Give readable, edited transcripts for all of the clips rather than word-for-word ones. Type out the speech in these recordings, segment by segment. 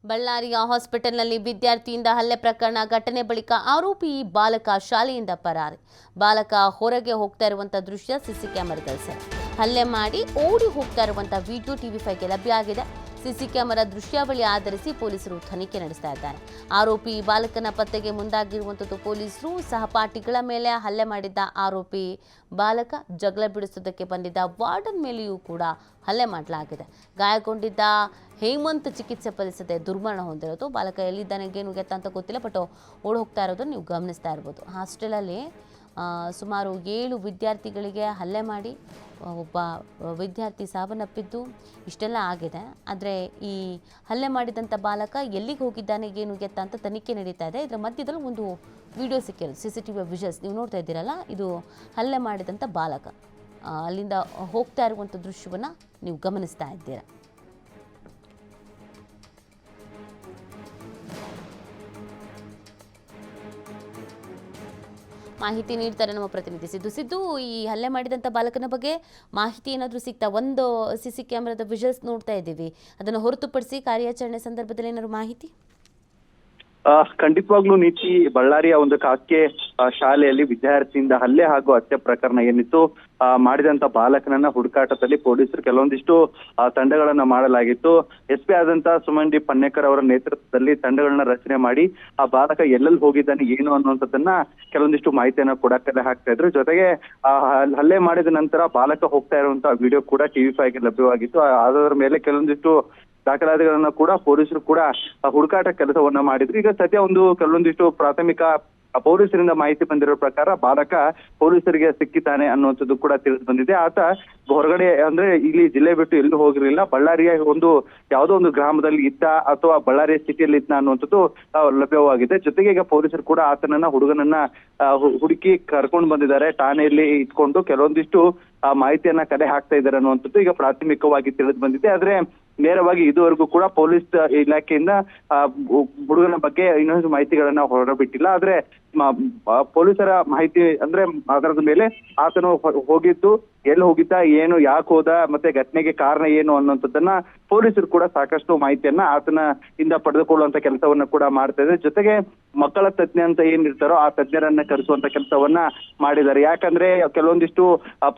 ಬಳ್ಳಾರಿಯ ಹಾಸ್ಪಿಟಲ್ನಲ್ಲಿ ವಿದ್ಯಾರ್ಥಿಯಿಂದ ಹಲ್ಲೆ ಪ್ರಕರಣ ಘಟನೆ ಬಳಿಕ ಆರೋಪಿ ಬಾಲಕ ಶಾಲೆಯಿಂದ ಪರಾರಿ. ಬಾಲಕ ಹೊರಗೆ ಹೋಗ್ತಾ ಇರುವಂತ ದೃಶ್ಯ ಸಿಸಿ ಕ್ಯಾಮೆರಾದಲ್ಲಿ ಸೆರೆ. ಹಲ್ಲೆ ಮಾಡಿ ಓಡಿ ಹೋಗ್ತಾ ಇರುವಂತ ವಿಡಿಯೋ ಟಿವಿ5ಗೆ ಲಭ್ಯ ಆಗಿದೆ. ಸಿಸಿ ಕ್ಯಾಮೆರಾ ದೃಶ್ಯಾವಳಿ ಆಧರಿಸಿ ಪೊಲೀಸರು ತನಿಖೆ ನಡೆಸ್ತಾ ಇದ್ದಾರೆ. ಆರೋಪಿ ಬಾಲಕನ ಪತ್ತೆಗೆ ಮುಂದಾಗಿರುವಂಥದ್ದು ಪೊಲೀಸರು. ಸಹಪಾಠಿಗಳ ಮೇಲೆ ಹಲ್ಲೆ ಮಾಡಿದ್ದ ಆರೋಪಿ ಬಾಲಕ ಜಗಳ ಬಿಡಿಸೋದಕ್ಕೆ ಬಂದಿದ್ದ ವಾರ್ಡನ್ ಮೇಲೆಯೂ ಕೂಡ ಹಲ್ಲೆ ಮಾಡಲಾಗಿದೆ. ಗಾಯಗೊಂಡಿದ್ದ ಹೇಮಂತ್ ಚಿಕಿತ್ಸೆ ಫಲಿಸದೆ ದುರ್ಮರಣ ಹೊಂದಿರೋದು. ಬಾಲಕ ಎಲ್ಲಿದ್ದಾನೆ ಏನು ಗೆತ್ತ ಅಂತ ಗೊತ್ತಿಲ್ಲ, ಬಟ್ ಓಡಿ ಹೋಗ್ತಾ ಇರೋದು ನೀವು ಗಮನಿಸ್ತಾ ಇರ್ಬೋದು. ಹಾಸ್ಟೆಲಲ್ಲಿ ಸುಮಾರು 7 ವಿದ್ಯಾರ್ಥಿಗಳಿಗೆ ಹಲ್ಲೆ ಮಾಡಿ ಒಬ್ಬ ವಿದ್ಯಾರ್ಥಿ ಸಾವನ್ನಪ್ಪಿದ್ದು ಇಷ್ಟೆಲ್ಲ ಆಗಿದೆ. ಆದರೆ ಈ ಹಲ್ಲೆ ಮಾಡಿದಂಥ ಬಾಲಕ ಎಲ್ಲಿಗೆ ಹೋಗಿದ್ದಾನೆ ಏನು ಗೆತ್ತ ಅಂತ ತನಿಖೆ ನಡೀತಾ ಇದೆ. ಇದರ ಮಧ್ಯದಲ್ಲಿ ಒಂದು ವಿಡಿಯೋ ಸಿಕ್ಕಿರೋದು, CCTV ವಿಜುವಲ್ಸ್ ನೀವು ನೋಡ್ತಾ ಇದ್ದೀರಲ್ಲ, ಇದು ಹಲ್ಲೆ ಮಾಡಿದಂಥ ಬಾಲಕ ಅಲ್ಲಿಂದ ಹೋಗ್ತಾ ಇರುವಂಥ ದೃಶ್ಯವನ್ನು ನೀವು ಗಮನಿಸ್ತಾ ಇದ್ದೀರಾ. ಮಾಹಿತಿ ನೀಡ್ತಾರೆ ನಮ್ಮ ಪ್ರತಿನಿಧಿ ಸಿದ್ದು. ಈ ಹಲ್ಲೆ ಮಾಡಿದಂಥ ಬಾಲಕನ ಬಗ್ಗೆ ಮಾಹಿತಿ ಏನಾದರೂ ಸಿಗ್ತಾ? ಒಂದು CC ಕ್ಯಾಮೆರಾದ ವಿಜುವಲ್ಸ್ ನೋಡ್ತಾ ಇದ್ದೀವಿ, ಅದನ್ನು ಹೊರತುಪಡಿಸಿ ಕಾರ್ಯಾಚರಣೆ ಸಂದರ್ಭದಲ್ಲಿ ಏನಾದ್ರು ಮಾಹಿತಿ? ಖಂಡಿತವಾಗ್ಲೂ ನೀತಿ, ಬಳ್ಳಾರಿಯ ಒಂದು ಖಾಸಗಿ ಶಾಲೆಯಲ್ಲಿ ವಿದ್ಯಾರ್ಥಿಯಿಂದ ಹಲ್ಲೆ ಹಾಗೂ ಹತ್ಯೆ ಪ್ರಕರಣ ಏನಿತ್ತು, ಮಾಡಿದಂತ ಬಾಲಕನನ್ನ ಹುಡುಕಾಟದಲ್ಲಿ ಪೊಲೀಸರು ಕೆಲವೊಂದಿಷ್ಟು ತಂಡಗಳನ್ನ ಮಾಡಲಾಗಿತ್ತು. SP ಆದಂತ ಸುಮನ್ ಡಿ ಪನ್ನೇಕರ್ ಅವರ ನೇತೃತ್ವದಲ್ಲಿ ತಂಡಗಳನ್ನ ರಚನೆ ಮಾಡಿ ಆ ಬಾಲಕ ಎಲ್ಲೆಲ್ಲಿ ಹೋಗಿದ್ದಾನೆ ಏನು ಅನ್ನುವಂಥದ್ದನ್ನ ಕೆಲವೊಂದಿಷ್ಟು ಮಾಹಿತಿಯನ್ನ ಕೂಡ ಕಲೆ ಹಾಕ್ತಾ ಇದ್ರು. ಜೊತೆಗೆ ಹಲ್ಲೆ ಮಾಡಿದ ನಂತರ ಬಾಲಕ ಹೋಗ್ತಾ ಇರುವಂತಹ ವಿಡಿಯೋ ಕೂಡ TV5ಗೆ ಲಭ್ಯವಾಗಿತ್ತು. ಅದರ ಮೇಲೆ ಕೆಲವೊಂದಿಷ್ಟು ದಾಖಲಾತಿಗಳನ್ನ ಕೂಡ ಪೊಲೀಸರು ಕೂಡ ಹುಡುಕಾಟ ಕೆಲಸವನ್ನ ಮಾಡಿದ್ರು. ಈಗ ಸದ್ಯ ಕೆಲವೊಂದಿಷ್ಟು ಪ್ರಾಥಮಿಕ ಪೊಲೀಸರಿಂದ ಮಾಹಿತಿ ಬಂದಿರೋ ಪ್ರಕಾರ ಬಾಲಕ ಪೊಲೀಸರಿಗೆ ಸಿಕ್ಕಿದ್ದಾನೆ ಅನ್ನುವಂಥದ್ದು ಕೂಡ ತಿಳಿದು ಬಂದಿದೆ. ಆತ ಹೊರಗಡೆ ಅಂದ್ರೆ ಇಲ್ಲಿ ಜಿಲ್ಲೆ ಬಿಟ್ಟು ಎಲ್ಲೂ ಹೋಗಿರಲಿಲ್ಲ, ಬಳ್ಳಾರಿಯ ಯಾವುದೋ ಒಂದು ಗ್ರಾಮದಲ್ಲಿ ಇದ್ದ ಅಥವಾ ಬಳ್ಳಾರಿಯ ಸಿಟಿಯಲ್ಲಿ ಇದ್ದ ಅನ್ನುವಂಥದ್ದು ಲಭ್ಯವಾಗಿದೆ. ಜೊತೆಗೆ ಈಗ ಪೊಲೀಸರು ಕೂಡ ಹುಡುಗನನ್ನ ಹುಡುಕಿ ಕರ್ಕೊಂಡು ಬಂದಿದ್ದಾರೆ. ಠಾಣೆಯಲ್ಲಿ ಇಟ್ಕೊಂಡು ಕೆಲವೊಂದಿಷ್ಟು ಮಾಹಿತಿಯನ್ನ ಕಲೆ ಹಾಕ್ತಾ ಇದ್ದಾರೆ ಅನ್ನುವಂಥದ್ದು ಈಗ ಪ್ರಾಥಮಿಕವಾಗಿ ತಿಳಿದು ಬಂದಿದೆ. ಆದ್ರೆ ನೇರವಾಗಿ ಇದುವರೆಗೂ ಕೂಡ ಪೊಲೀಸ್ ಇಲಾಖೆಯಿಂದ ಹುಡುಗನ ಬಗ್ಗೆ ಇನ್ನೊಂದು ಮಾಹಿತಿಗಳನ್ನ ಹೊರಬಿಟ್ಟಿಲ್ಲ. ಆದ್ರೆ ಪೊಲೀಸರ ಮಾಹಿತಿ ಅಂದ್ರೆ ಅದರದ ಮೇಲೆ ಆತನು ಹೋಗಿದ್ದು, ಎಲ್ಲಿ ಹೋಗಿದ್ದ, ಏನು, ಯಾಕೆ ಹೋದ, ಮತ್ತೆ ಘಟನೆಗೆ ಕಾರಣ ಏನು ಅನ್ನುವಂಥದ್ದನ್ನ ಪೊಲೀಸರು ಕೂಡ ಸಾಕಷ್ಟು ಮಾಹಿತಿಯನ್ನ ಆತನ ಇಂದ ಪಡೆದುಕೊಳ್ಳುವಂತ ಕೆಲಸವನ್ನ ಕೂಡ ಮಾಡ್ತಾ ಇದೆ. ಜೊತೆಗೆ ಮಕ್ಕಳ ತಜ್ಞ ಅಂತ ಏನಿರ್ತಾರೋ ಆ ತಜ್ಞರನ್ನ ಕರೆಸುವಂತ ಕೆಲಸವನ್ನ ಮಾಡಿದ್ದಾರೆ. ಯಾಕಂದ್ರೆ ಕೆಲವೊಂದಿಷ್ಟು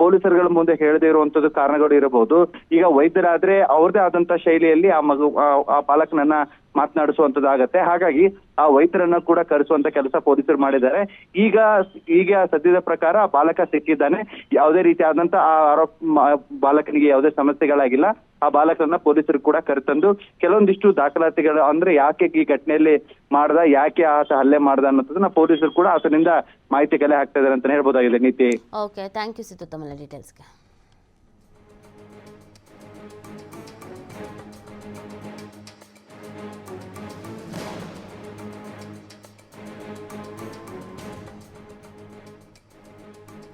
ಪೊಲೀಸರುಗಳ ಮುಂದೆ ಹೇಳದೇ ಇರುವಂತದ್ದು ಕಾರಣಗಳು ಇರಬಹುದು. ಈಗ ವೈದ್ಯರಾದ್ರೆ ಅವ್ರದೇ ಆದಂತ ಶೈಲಿಯಲ್ಲಿ ಆ ಬಾಲಕನನ್ನ ಮಾತನಾಡಿಸುವಂತದ್ದಾಗತ್ತೆ. ಹಾಗಾಗಿ ಆ ವೈದ್ಯರನ್ನ ಕೂಡ ಕರೆಸುವಂತ ಕೆಲಸ ಪೊಲೀಸರು ಮಾಡಿದ್ದಾರೆ. ಈಗ ಸದ್ಯದ ಪ್ರಕಾರ ಬಾಲಕ ಸಿಕ್ಕಿದ್ದಾನೆ. ಯಾವುದೇ ರೀತಿಯಾದಂತ ಬಾಲಕನಿಗೆ ಯಾವುದೇ ಸಮಸ್ಯೆಗಳಾಗಿಲ್ಲ. ಆ ಬಾಲಕರನ್ನ ಪೊಲೀಸರು ಕೂಡ ಕರೆತಂದು ಕೆಲವೊಂದಿಷ್ಟು ದಾಖಲಾತಿಗಳು ಅಂದ್ರೆ ಯಾಕೆ ಈ ಘಟನೆಯಲ್ಲಿ ಮಾಡ್ದ, ಯಾಕೆ ಆತ ಹಲ್ಲೆ ಮಾಡ್ದ ಅನ್ನೋದನ್ನ ಪೊಲೀಸರು ಕೂಡ ಆತನಿಂದ ಮಾಹಿತಿ ಕಲೆ ಹಾಕ್ತಾ ಇದ್ದಾರೆ ಅಂತ ಹೇಳ್ಬೋದಾಗಿದೆ ನೀತಿ. ಓಕೆ, ಥ್ಯಾಂಕ್ ಯು ಸಿದ್ದು ತಮ್ಮ ಡೀಟೇಲ್ಸ್ಗೆ.